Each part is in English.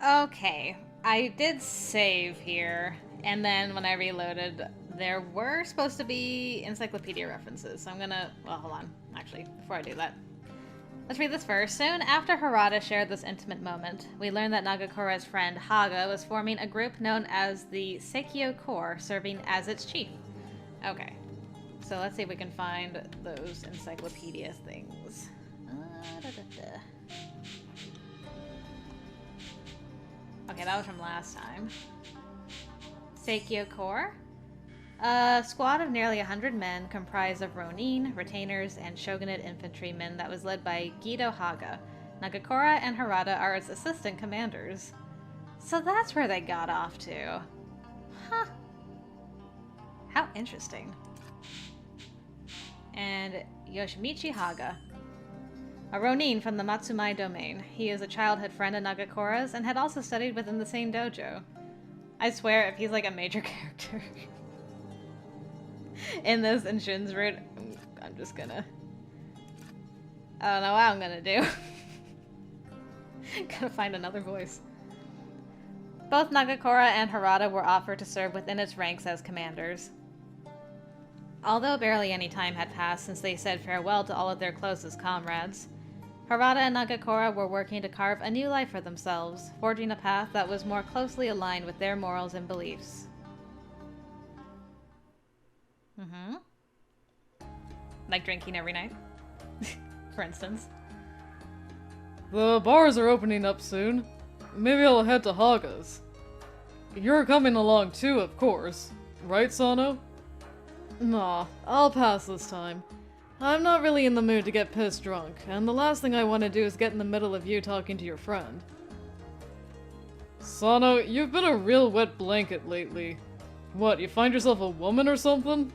Okay, I did save here, and then when I reloaded, there were supposed to be encyclopedia references, so I'm gonna... Well, hold on, actually, before I do that. Let's read this first. Soon after Harada shared this intimate moment, we learned that Nagakura's friend Haga was forming a group known as the Seikyo Corps, serving as its chief. Okay, so let's see if we can find those encyclopedia things. Okay, that was from last time. Seikyo Corps. A squad of nearly 100 men comprised of ronin, retainers, and shogunate infantrymen that was led by Gido Haga. Nagakura and Harada are its assistant commanders. So that's where they got off to. Huh. How interesting. And Yoshimichi Haga. A ronin from the Matsumai domain. He is a childhood friend of Nagakura's and had also studied within the same dojo. I swear, if he's like a major character in this in Shin's route, I'm just gonna... I don't know what I'm gonna do. Gotta find another voice. Both Nagakura and Harada were offered to serve within its ranks as commanders. Although barely any time had passed since they said farewell to all of their closest comrades, Harada and Nagakura were working to carve a new life for themselves, forging a path that was more closely aligned with their morals and beliefs. Like drinking every night, for instance. The bars are opening up soon. Maybe I'll head to Haga's. You're coming along too, of course. Right, Sano? Nah, I'll pass this time. I'm not really in the mood to get pissed drunk, and the last thing I want to do is get in the middle of you talking to your friend. Sano, you've been a real wet blanket lately. What, you find yourself a woman or something?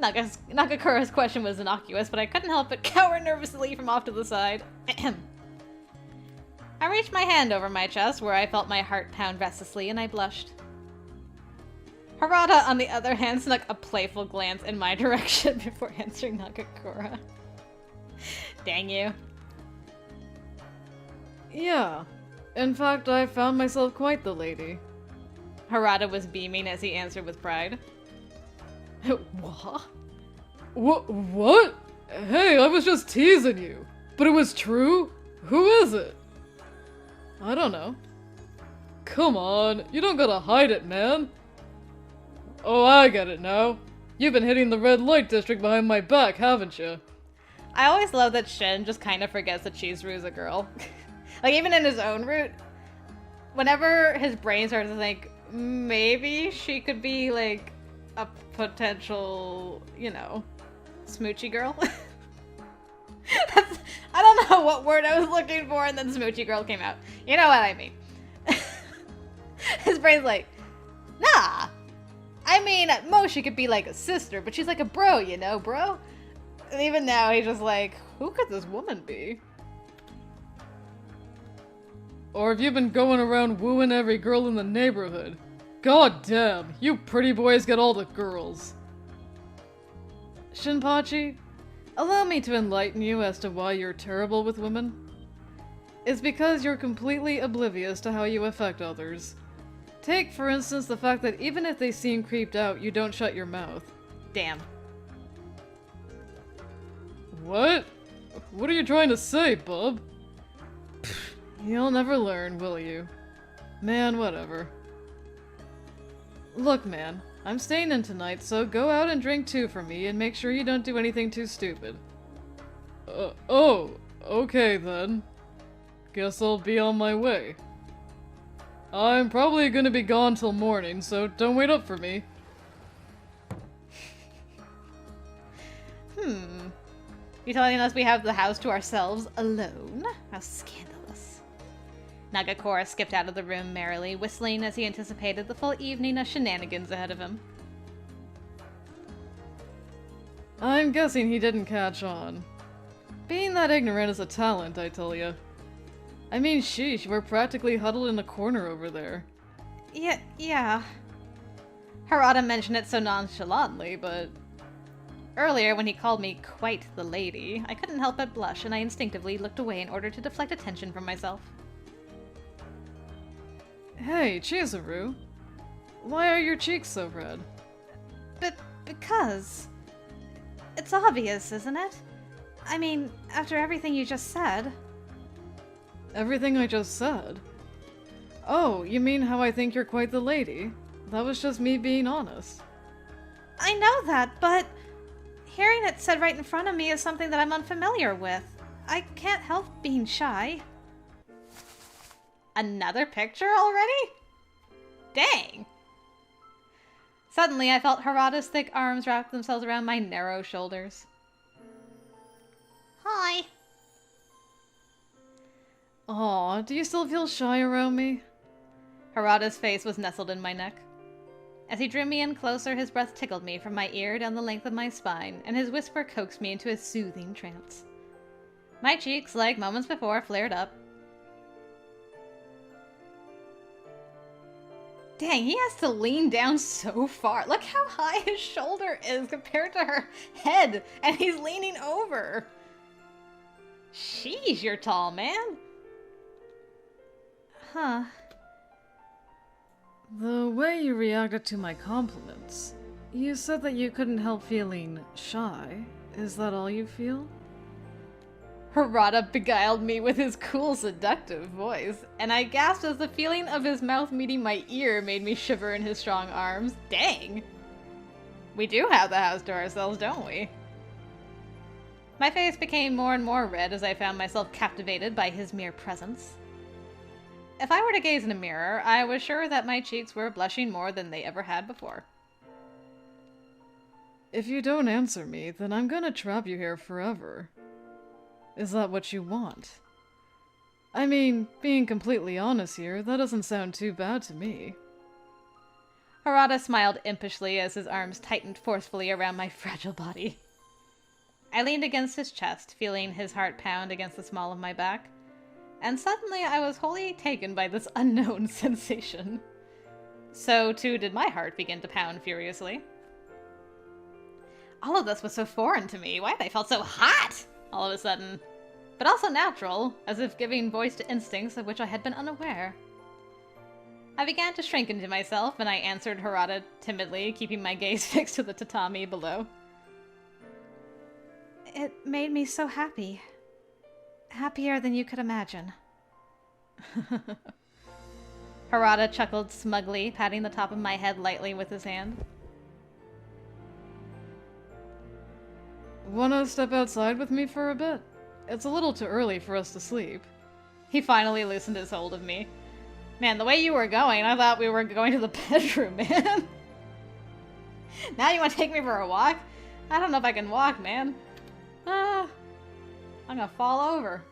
Nagakura's question was innocuous, but I couldn't help but cower nervously from off to the side. I reached my hand over my chest, where I felt my heart pound restlessly, and I blushed. Harada, on the other hand, snuck a playful glance in my direction before answering Nagakura. Dang you. Yeah. In fact, I found myself quite the lady. Harada was beaming as he answered with pride. What? What? Hey, I was just teasing you. But it was true? Who is it? I don't know. Come on, you don't gotta hide it, man. Oh, I get it now. You've been hitting the red light district behind my back, haven't you? I always love that Shin just kind of forgets that Chizuru is a girl. Like, even in his own route, whenever his brain starts to think, maybe she could be, like, a potential, you know, smoochy girl. I don't know what word I was looking for, and then smoochy girl came out. You know what I mean. His brain's like, nah. I mean, at most she could be like a sister, but she's like a bro, you know, bro? And even now, he's just like, who could this woman be? Or have you been going around wooing every girl in the neighborhood? God damn, you pretty boys get all the girls. Shinpachi, allow me to enlighten you as to why you're terrible with women. It's because you're completely oblivious to how you affect others. Take, for instance, the fact that even if they seem creeped out, you don't shut your mouth. Damn. What? What are you trying to say, bub? You'll never learn, will you? Man, whatever. Look, man, I'm staying in tonight, so go out and drink too for me and make sure you don't do anything too stupid. Oh, okay then. Guess I'll be on my way. I'm probably gonna be gone till morning, so don't wait up for me. You telling us we have the house to ourselves alone? How scandalous. Nagakura skipped out of the room merrily, whistling as he anticipated the full evening of shenanigans ahead of him. I'm guessing he didn't catch on. Being that ignorant is a talent, I tell ya. I mean, sheesh, we're practically huddled in a corner over there. Yeah. Harada mentioned it so nonchalantly, but... Earlier, when he called me quite the lady, I couldn't help but blush, and I instinctively looked away in order to deflect attention from myself. Hey, Chizuru. Why are your cheeks so red? Because... It's obvious, isn't it? I mean, after everything you just said. Everything I just said? Oh, you mean how I think you're quite the lady? That was just me being honest. I know that, but... Hearing it said right in front of me is something that I'm unfamiliar with. I can't help being shy. Another picture already? Dang! Suddenly, I felt Harada's thick arms wrap themselves around my narrow shoulders. Hi. Aw, do you still feel shy around me? Harada's face was nestled in my neck. As he drew me in closer, his breath tickled me from my ear down the length of my spine, and his whisper coaxed me into a soothing trance. My cheeks, like moments before, flared up. Dang, he has to lean down so far. Look how high his shoulder is compared to her head, and he's leaning over. Sheesh, you're tall, man. Huh. The way you reacted to my compliments, you said that you couldn't help feeling shy. Is that all you feel? Harada beguiled me with his cool, seductive voice, and I gasped as the feeling of his mouth meeting my ear made me shiver in his strong arms. Dang! We do have the house to ourselves, don't we? My face became more and more red as I found myself captivated by his mere presence. If I were to gaze in a mirror, I was sure that my cheeks were blushing more than they ever had before. If you don't answer me, then I'm gonna trap you here forever. Is that what you want? I mean, being completely honest here, that doesn't sound too bad to me. Harada smiled impishly as his arms tightened forcefully around my fragile body. I leaned against his chest, feeling his heart pound against the small of my back, and suddenly I was wholly taken by this unknown sensation. So too did my heart begin to pound furiously. All of this was so foreign to me. Why had I felt so hot all of a sudden? But also natural, as if giving voice to instincts of which I had been unaware. I began to shrink into myself, and I answered Harada timidly, keeping my gaze fixed to the tatami below. It made me so happy. Happier than you could imagine. Harada chuckled smugly, patting the top of my head lightly with his hand. Wanna step outside with me for a bit? It's a little too early for us to sleep. He finally loosened his hold of me. Man, the way you were going, I thought we were going to the bedroom, man. Now you want to take me for a walk? I don't know if I can walk, man. I'm gonna fall over.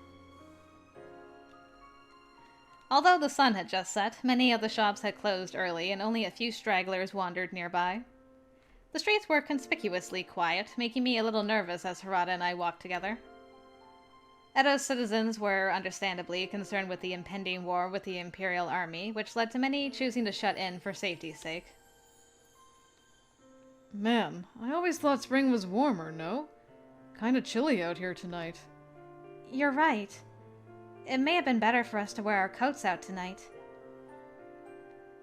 Although the sun had just set, many of the shops had closed early and only a few stragglers wandered nearby. The streets were conspicuously quiet, making me a little nervous as Harada and I walked together. Edo's citizens were understandably concerned with the impending war with the Imperial Army, which led to many choosing to shut in for safety's sake. Man, I always thought spring was warmer, no? Kinda chilly out here tonight. You're right. It may have been better for us to wear our coats out tonight.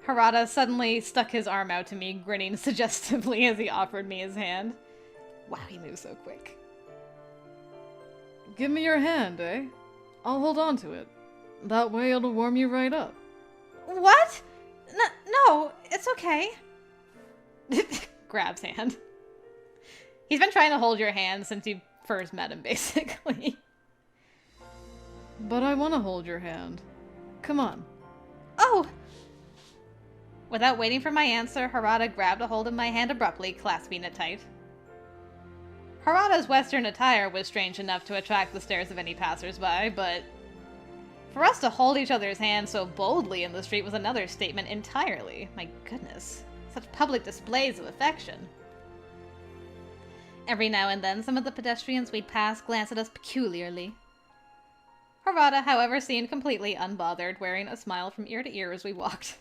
Harada suddenly stuck his arm out to me, grinning suggestively as he offered me his hand. Wow, he moves so quick. Give me your hand, eh? I'll hold on to it. That way it'll warm you right up. What? No, it's okay. Grabs hand. He's been trying to hold your hand since you first met him, basically. But I want to hold your hand. Come on. Oh! Without waiting for my answer, Harada grabbed a hold of my hand abruptly, clasping it tight. Harada's Western attire was strange enough to attract the stares of any passers-by, but for us to hold each other's hands so boldly in the street was another statement entirely. My goodness. Such public displays of affection. Every now and then, some of the pedestrians we'd pass glanced at us peculiarly. Harada, however, seemed completely unbothered, wearing a smile from ear to ear as we walked.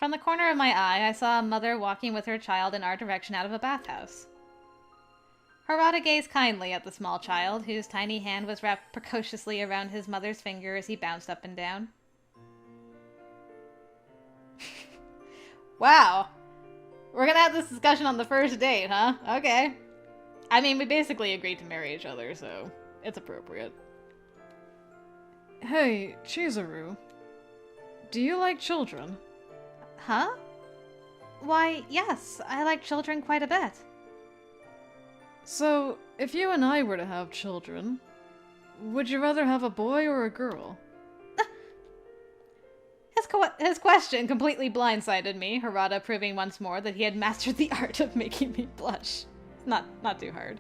From the corner of my eye, I saw a mother walking with her child in our direction out of a bathhouse. Harada gazed kindly at the small child, whose tiny hand was wrapped precociously around his mother's finger as he bounced up and down. Wow. We're gonna have this discussion on the first date, huh? Okay. I mean, we basically agreed to marry each other, so it's appropriate. Hey, Chizuru. Do you like children? Huh? Why, yes, I like children quite a bit. So, if you and I were to have children, would you rather have a boy or a girl? His question completely blindsided me, Harada proving once more that he had mastered the art of making me blush. Not too hard.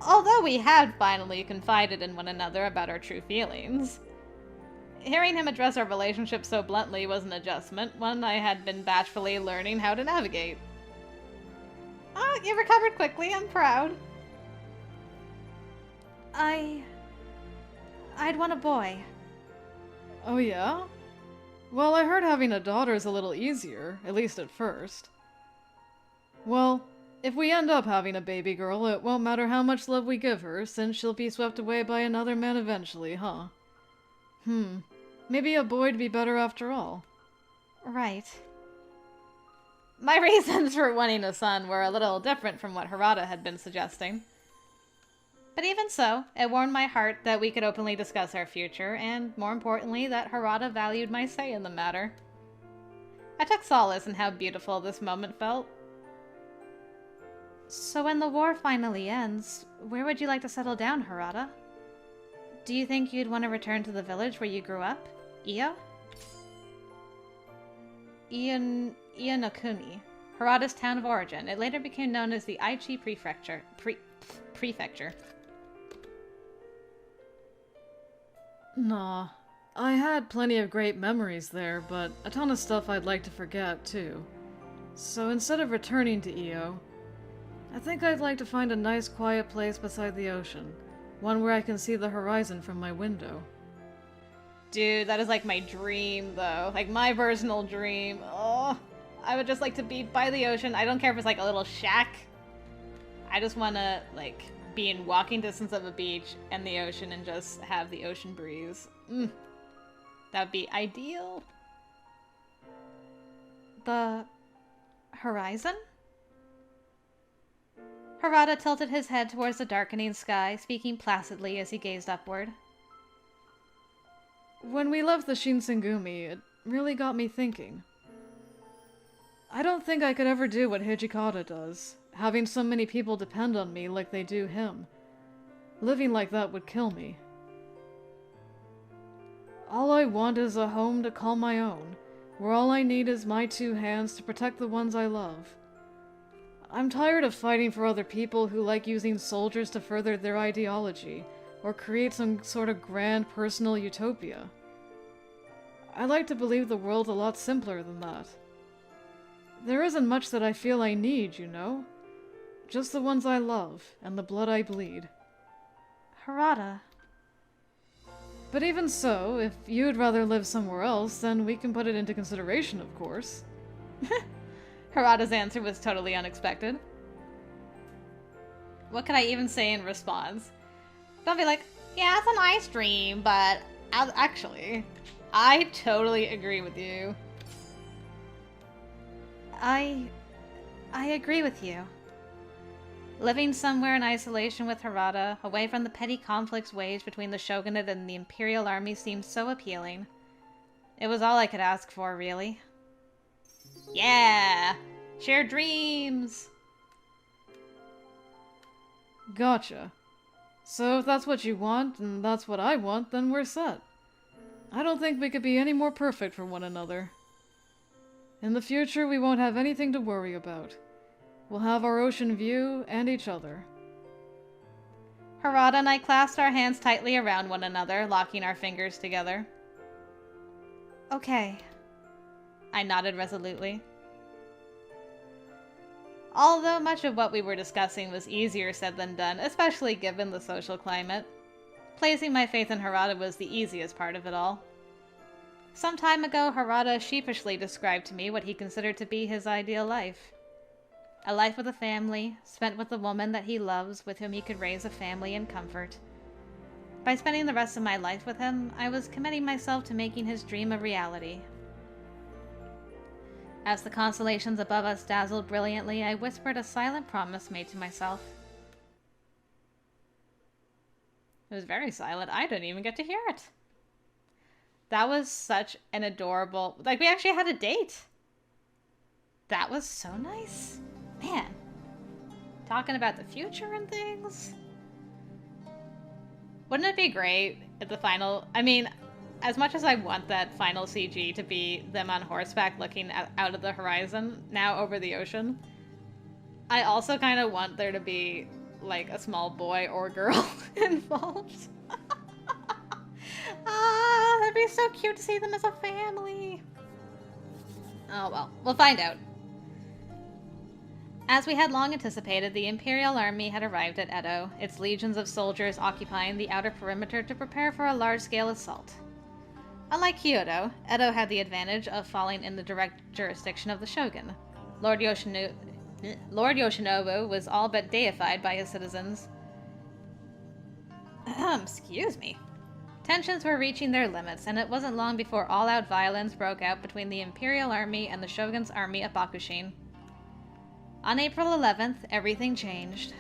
Although we had finally confided in one another about our true feelings. Hearing him address our relationship so bluntly was an adjustment, one I had been bashfully learning how to navigate. Oh, you recovered quickly, I'm proud. I'd want a boy. Oh yeah? Well, I heard having a daughter is a little easier, at least at first. Well, if we end up having a baby girl, it won't matter how much love we give her, since she'll be swept away by another man eventually, huh? Maybe a boy'd be better after all. Right. My reasons for wanting a son were a little different from what Harada had been suggesting. But even so, it warmed my heart that we could openly discuss our future, and more importantly, that Harada valued my say in the matter. I took solace in how beautiful this moment felt. So when the war finally ends, where would you like to settle down, Harada? Do you think you'd want to return to the village where you grew up? EO? Ianokuni, Harada's town of origin. It later became known as the Aichi Prefecture. Prefecture. Nah, I had plenty of great memories there, but a ton of stuff I'd like to forget, too. So instead of returning to EO, I think I'd like to find a nice quiet place beside the ocean. One where I can see the horizon from my window. Dude, that is like my dream, though. Like, my personal dream. Oh, I would just like to be by the ocean. I don't care if it's like a little shack. I just want to, like, be in walking distance of a beach and the ocean and just have the ocean breeze. That would be ideal. The horizon? Harada tilted his head towards the darkening sky, speaking placidly as he gazed upward. When we left the Shinsengumi, it really got me thinking. I don't think I could ever do what Hijikata does, having so many people depend on me like they do him. Living like that would kill me. All I want is a home to call my own, where all I need is my two hands to protect the ones I love. I'm tired of fighting for other people who like using soldiers to further their ideology, or create some sort of grand personal utopia. I like to believe the world's a lot simpler than that. There isn't much that I feel I need, you know? Just the ones I love, and the blood I bleed. Harada. But even so, if you'd rather live somewhere else, then we can put it into consideration, of course. Harada's answer was totally unexpected. What could I even say in response? Don't be like, yeah, it's a nice dream, but actually, I totally agree with you. I agree with you. Living somewhere in isolation with Harada, away from the petty conflicts waged between the shogunate and the imperial army seemed so appealing. It was all I could ask for, really. Yeah! Share dreams! Gotcha. So if that's what you want, and that's what I want, then we're set. I don't think we could be any more perfect for one another. In the future, we won't have anything to worry about. We'll have our ocean view and each other. Harada and I clasped our hands tightly around one another, locking our fingers together. Okay. I nodded resolutely. Although much of what we were discussing was easier said than done, especially given the social climate, placing my faith in Harada was the easiest part of it all. Some time ago, Harada sheepishly described to me what he considered to be his ideal life. A life with a family, spent with the woman that he loves, with whom he could raise a family in comfort. By spending the rest of my life with him, I was committing myself to making his dream a reality. As the constellations above us dazzled brilliantly, I whispered a silent promise made to myself. It was very silent. I didn't even get to hear it. That was such an adorable... Like, we actually had a date. That was so nice. Man. Talking about the future and things. Wouldn't it be great at the final... I mean, as much as I want that final CG to be them on horseback looking out of the horizon, now over the ocean, I also kind of want there to be, like, a small boy or girl involved. Ah, that'd be so cute to see them as a family. Oh well, we'll find out. As we had long anticipated, the Imperial Army had arrived at Edo, its legions of soldiers occupying the outer perimeter to prepare for a large-scale assault. Unlike Kyoto, Edo had the advantage of falling in the direct jurisdiction of the shogun. Lord Yoshinobu was all but deified by his citizens. Excuse me. Tensions were reaching their limits, and it wasn't long before all-out violence broke out between the Imperial Army and the Shogun's army at Bakushin. On April 11th, everything changed.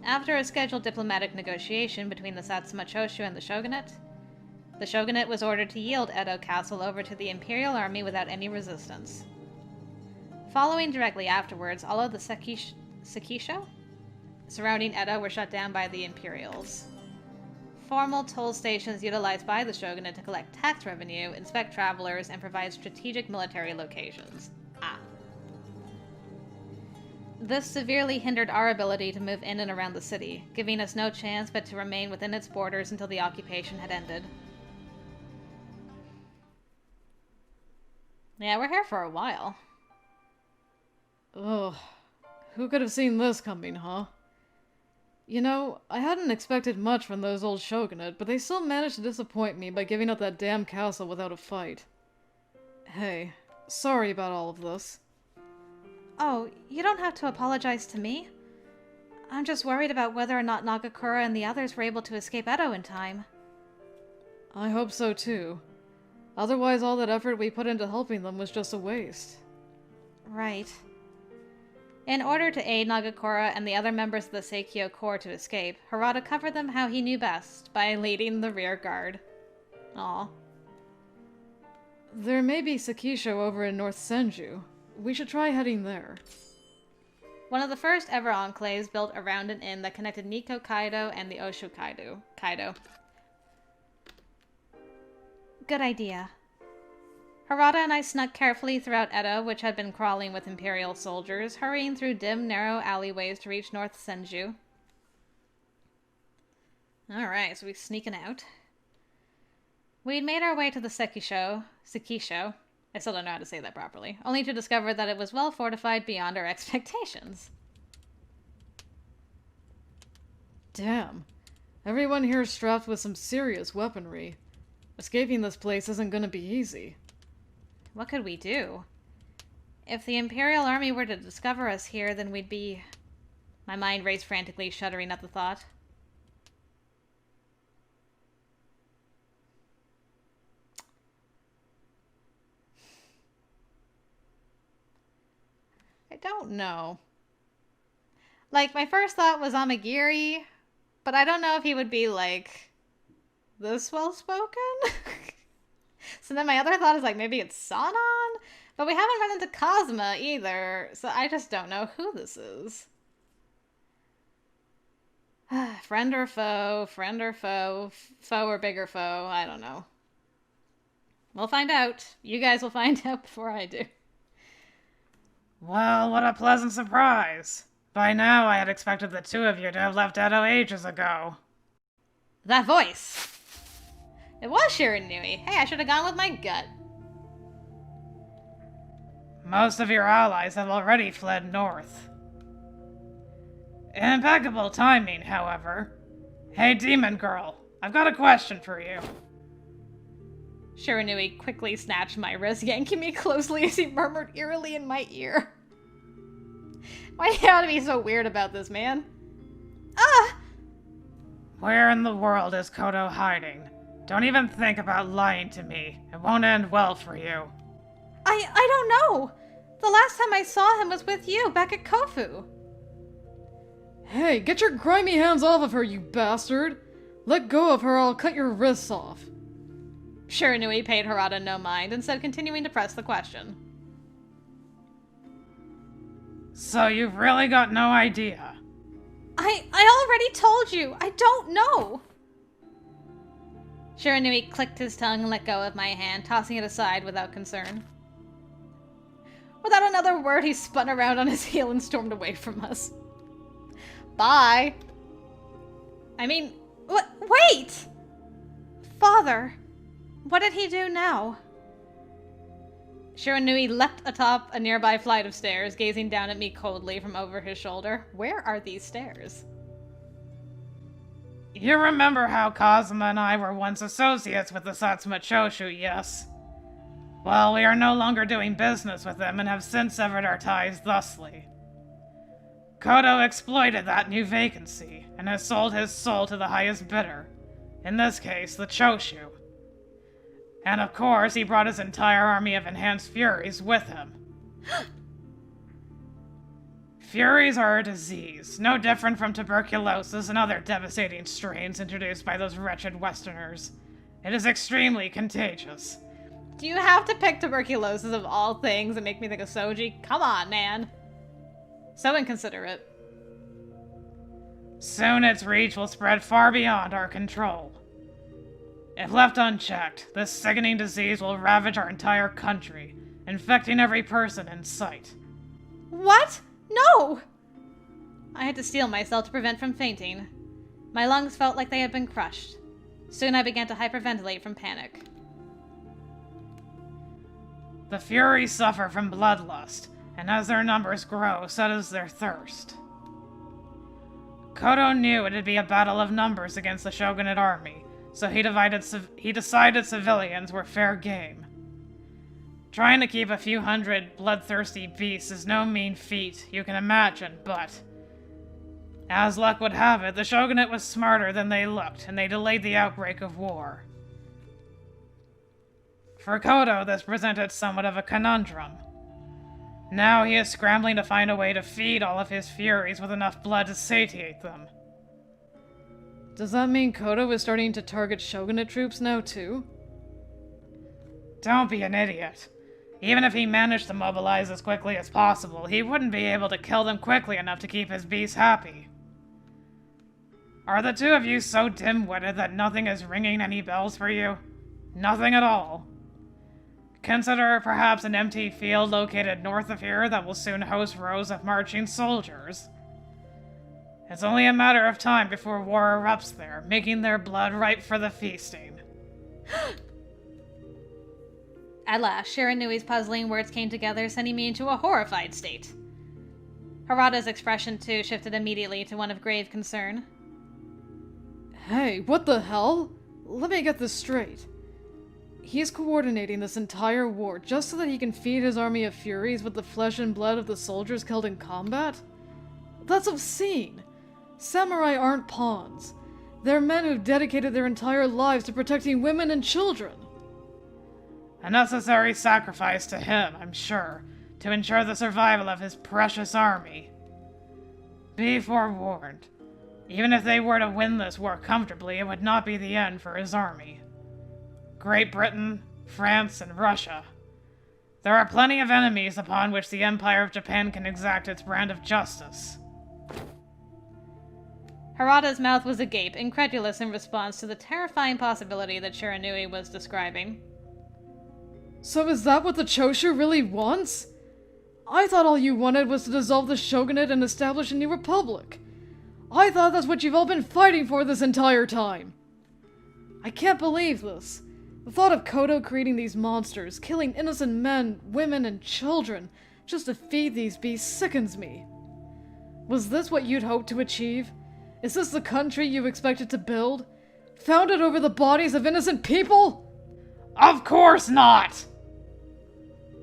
After a scheduled diplomatic negotiation between the Satsuma Choshu and the Shogunate was ordered to yield Edo Castle over to the Imperial Army without any resistance. Following directly afterwards, all of the Sekisho surrounding Edo were shut down by the Imperials. Formal toll stations utilized by the shogunate to collect tax revenue, inspect travelers, and provide strategic military locations. This severely hindered our ability to move in and around the city, giving us no chance but to remain within its borders until the occupation had ended. Yeah, we're here for a while. Ugh. Who could have seen this coming, huh? You know, I hadn't expected much from those old shogunate, but they still managed to disappoint me by giving up that damn castle without a fight. Hey, sorry about all of this. Oh, you don't have to apologize to me. I'm just worried about whether or not Nagakura and the others were able to escape Edo in time. I hope so too. Otherwise, all that effort we put into helping them was just a waste. Right. In order to aid Nagakura and the other members of the Seikyo Corps to escape, Harada covered them how he knew best, by leading the rear guard. Aw. There may be Sekisho over in North Senju. We should try heading there. One of the first ever enclaves built around an inn that connected Nikko Kaido and the Oshu Kaido. Good idea. Harada and I snuck carefully throughout Edo, which had been crawling with Imperial soldiers, hurrying through dim, narrow alleyways to reach North Senju. Alright, so we're sneaking out. We'd made our way to the Sekisho, I still don't know how to say that properly, only to discover that it was well fortified beyond our expectations. Damn. Everyone here is strapped with some serious weaponry. Escaping this place isn't gonna be easy. What could we do? If the Imperial Army were to discover us here, then we'd be... My mind raced frantically, shuddering at the thought. I don't know. Like, my first thought was Amagiri, but I don't know if he would be, like, this well-spoken? So then my other thought is, like, maybe it's Sanan? But we haven't run into Kazuma either, so I just don't know who this is. Friend or foe, foe or bigger foe, I don't know. We'll find out. You guys will find out before I do. Well, what a pleasant surprise. By now, I had expected the two of you to have left Edo ages ago. That voice! It was Shiranui. Hey, I should have gone with my gut. Most of your allies have already fled north. Impeccable timing, however. Hey, Demon Girl, I've got a question for you. Shiranui quickly snatched my wrist, yanking me closely as he murmured eerily in my ear. Why do you have to be so weird about this, man? Ah! Where in the world is Kodo hiding? Don't even think about lying to me. It won't end well for you. I don't know. The last time I saw him was with you, back at Kofu. Hey, get your grimy hands off of her, you bastard! Let go of her or I'll cut your wrists off. Shiranui paid Harada no mind, instead continuing to press the question. So you've really got no idea? I already told you. I don't know. Shiranui clicked his tongue and let go of my hand, tossing it aside without concern. Without another word, he spun around on his heel and stormed away from us. Bye. I mean, wait! Father, what did he do now? Shiranui leapt atop a nearby flight of stairs, gazing down at me coldly from over his shoulder. Where are these stairs? You remember how Kazuma and I were once associates with the Satsuma Choshu, yes? Well, we are no longer doing business with them and have since severed our ties thusly. Kodo exploited that new vacancy and has sold his soul to the highest bidder, in this case, the Choshu. And of course, he brought his entire army of enhanced Furies with him. Furies are a disease, no different from tuberculosis and other devastating strains introduced by those wretched Westerners. It is extremely contagious. Do you have to pick tuberculosis of all things and make me think of Soji? Come on, man. So inconsiderate. Soon its reach will spread far beyond our control. If left unchecked, this sickening disease will ravage our entire country, infecting every person in sight. What? No! I had to steel myself to prevent from fainting. My lungs felt like they had been crushed. Soon I began to hyperventilate from panic. The Furies suffer from bloodlust, and as their numbers grow, so does their thirst. Kodo knew it'd be a battle of numbers against the Shogunate army, so he decided civilians were fair game. Trying to keep a few hundred bloodthirsty beasts is no mean feat, you can imagine, but... as luck would have it, the Shogunate was smarter than they looked, and they delayed the outbreak of war. For Kodo, this presented somewhat of a conundrum. Now he is scrambling to find a way to feed all of his Furies with enough blood to satiate them. Does that mean Kodo is starting to target Shogunate troops now, too? Don't be an idiot. Even if he managed to mobilize as quickly as possible, he wouldn't be able to kill them quickly enough to keep his beasts happy. Are the two of you so dim-witted that nothing is ringing any bells for you? Nothing at all. Consider perhaps an empty field located north of here that will soon host rows of marching soldiers. It's only a matter of time before war erupts there, making their blood ripe for the feasting. At last, Shiranui's puzzling words came together, sending me into a horrified state. Harada's expression, too, shifted immediately to one of grave concern. Hey, what the hell? Let me get this straight. He's coordinating this entire war just so that he can feed his army of Furies with the flesh and blood of the soldiers killed in combat? That's obscene! Samurai aren't pawns. They're men who've dedicated their entire lives to protecting women and children. A necessary sacrifice to him, I'm sure, to ensure the survival of his precious army. Be forewarned. Even if they were to win this war comfortably, it would not be the end for his army. Great Britain, France, and Russia. There are plenty of enemies upon which the Empire of Japan can exact its brand of justice. Harada's mouth was agape, incredulous in response to the terrifying possibility that Shiranui was describing. So is that what the Choshu really wants? I thought all you wanted was to dissolve the Shogunate and establish a new republic. I thought that's what you've all been fighting for this entire time. I can't believe this. The thought of Kodo creating these monsters, killing innocent men, women, and children, just to feed these beasts sickens me. Was this what you'd hoped to achieve? Is this the country you expected to build? Founded over the bodies of innocent people? Of course not!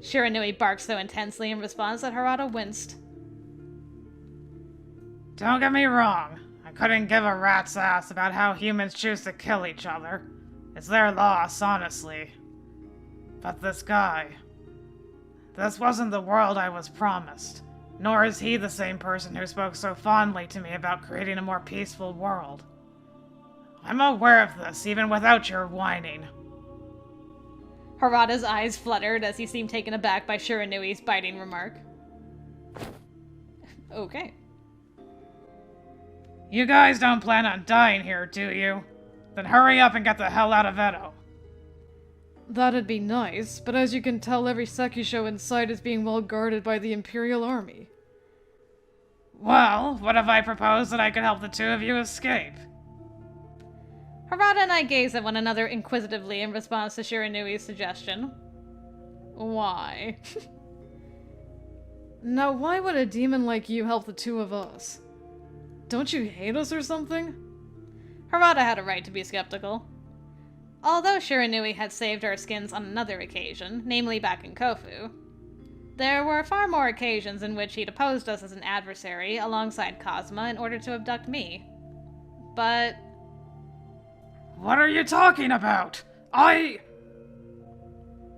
Shiranui barked so intensely in response that Harada winced. Don't get me wrong. I couldn't give a rat's ass about how humans choose to kill each other. It's their loss, honestly. But this guy... This wasn't the world I was promised. Nor is he the same person who spoke so fondly to me about creating a more peaceful world. I'm aware of this, even without your whining. Harada's eyes fluttered as he seemed taken aback by Shiranui's biting remark. Okay. You guys don't plan on dying here, do you? Then hurry up and get the hell out of Edo. That'd be nice, but as you can tell, every Sekisho in sight is being well guarded by the Imperial Army. Well, what if I propose that I could help the two of you escape? Harada and I gazed at one another inquisitively in response to Shiranui's suggestion. Why? Now, why would a demon like you help the two of us? Don't you hate us or something? Harada had a right to be skeptical. Although Shiranui had saved our skins on another occasion, namely back in Kofu, there were far more occasions in which he'd opposed us as an adversary alongside Kazuma in order to abduct me. But... What are you talking about?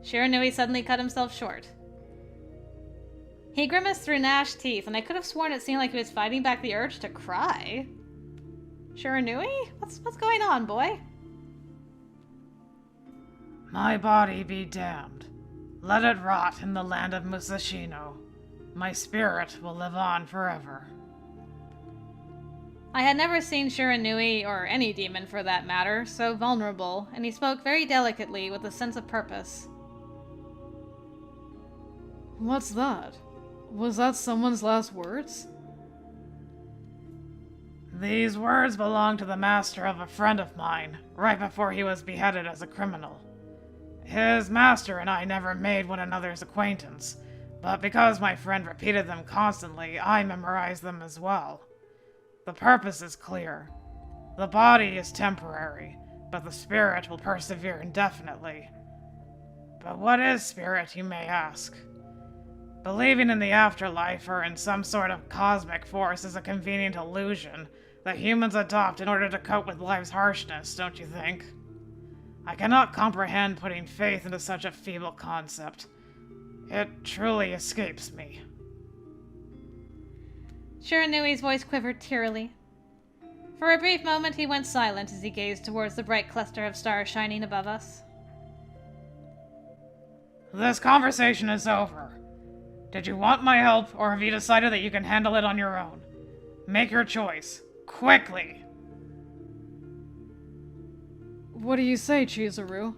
Shiranui suddenly cut himself short. He grimaced through gnashed teeth, and I could have sworn it seemed like he was fighting back the urge to cry. Shiranui? What's going on, boy? My body be damned. Let it rot in the land of Musashino. My spirit will live on forever. I had never seen Shiranui, or any demon for that matter, so vulnerable, and he spoke very delicately with a sense of purpose. What's that? Was that someone's last words? These words belong to the master of a friend of mine, right before he was beheaded as a criminal. His master and I never made one another's acquaintance, but because my friend repeated them constantly, I memorized them as well. The purpose is clear. The body is temporary, but the spirit will persevere indefinitely. But what is spirit, you may ask? Believing in the afterlife or in some sort of cosmic force is a convenient illusion that humans adopt in order to cope with life's harshness, don't you think? I cannot comprehend putting faith into such a feeble concept. It truly escapes me. Shiranui's voice quivered tearily. For a brief moment he went silent as he gazed towards the bright cluster of stars shining above us. This conversation is over. Did you want my help, or have you decided that you can handle it on your own? Make your choice. Quickly! What do you say, Chizuru?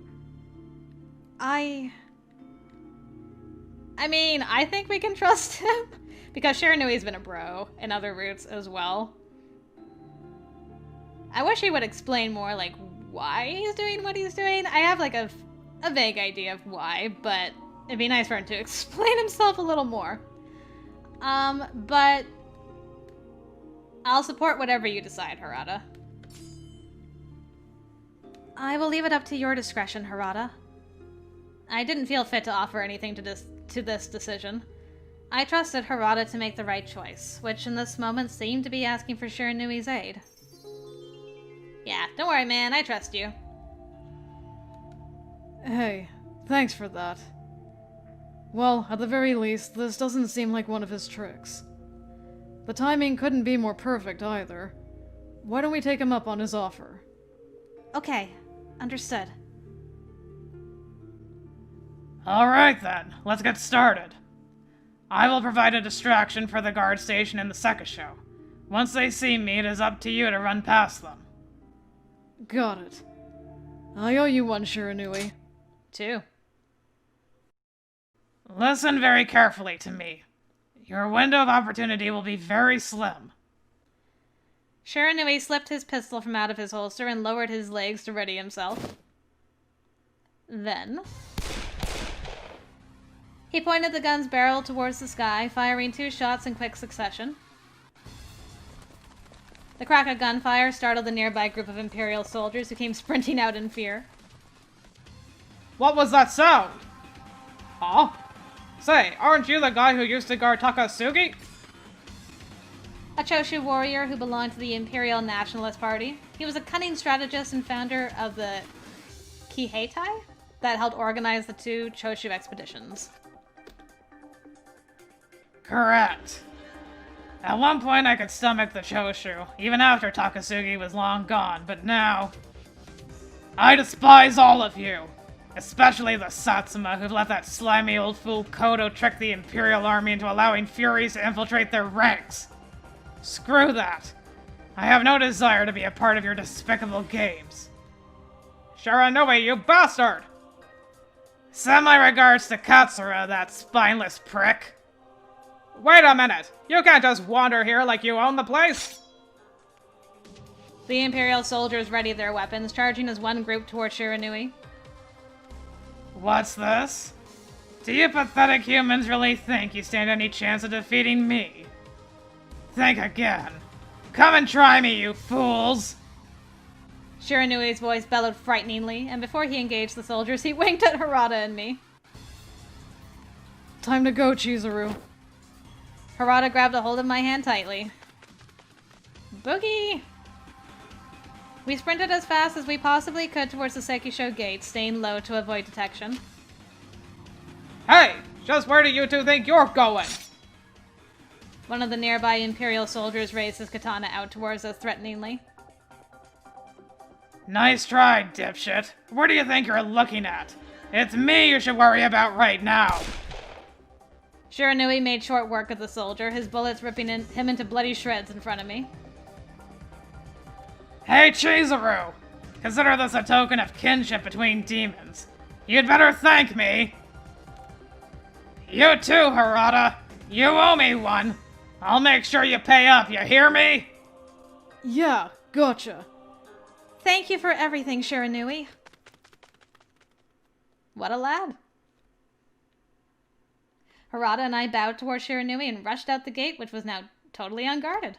I mean, I think we can trust him, because Shiranui's been a bro in other routes as well. I wish he would explain more, like, why he's doing what he's doing. I have, like, a vague idea of why, but it'd be nice for him to explain himself a little more. But I'll support whatever you decide, Harada. I will leave it up to your discretion, Harada. I didn't feel fit to offer anything to this decision. I trusted Harada to make the right choice, which in this moment seemed to be asking for Shiranui's aid. Yeah, don't worry, man, I trust you. Hey, thanks for that. Well, at the very least, this doesn't seem like one of his tricks. The timing couldn't be more perfect either. Why don't we take him up on his offer? Okay, understood. Alright then, let's get started. I will provide a distraction for the guard station in the Sekisho. Once they see me, it is up to you to run past them. Got it. I owe you one, Shiranui. 2. Listen very carefully to me. Your window of opportunity will be very slim. Shiranui slipped his pistol from out of his holster and lowered his legs to ready himself. Then he pointed the gun's barrel towards the sky, firing 2 shots in quick succession. The crack of gunfire startled the nearby group of Imperial soldiers who came sprinting out in fear. What was that sound? Huh? Say, aren't you the guy who used to guard Takasugi? A Choshu warrior who belonged to the Imperial Nationalist Party. He was a cunning strategist and founder of the Kiheitai that helped organize the two Choshu expeditions. Correct. At one point I could stomach the Choshu, even after Takasugi was long gone, but now... I despise all of you! Especially the Satsuma who've let that slimy old fool Kodo trick the Imperial Army into allowing Furies to infiltrate their ranks! Screw that! I have no desire to be a part of your despicable games. Shiranui, you bastard! Send my regards to Katsura, that spineless prick. Wait a minute! You can't just wander here like you own the place! The Imperial soldiers readied their weapons, charging as one group toward Shiranui. What's this? Do you pathetic humans really think you stand any chance of defeating me? Think again. Come and try me, you fools! Shiranui's voice bellowed frighteningly, and before he engaged the soldiers, he winked at Harada and me. Time to go, Chizuru. Harada grabbed a hold of my hand tightly. Boogie! We sprinted as fast as we possibly could towards the Sekisho gate, staying low to avoid detection. Hey! Just where do you two think you're going? One of the nearby Imperial soldiers raised his katana out towards us threateningly. Nice try, dipshit. Where do you think you're looking at? It's me you should worry about right now. Shiranui made short work of the soldier, his bullets ripping him into bloody shreds in front of me. Hey, Chizuru! Consider this a token of kinship between demons. You'd better thank me! You too, Harada! You owe me one! I'll make sure you pay up, you hear me? Yeah, gotcha. Thank you for everything, Shiranui. What a lad. Harada and I bowed toward Shiranui and rushed out the gate, which was now totally unguarded.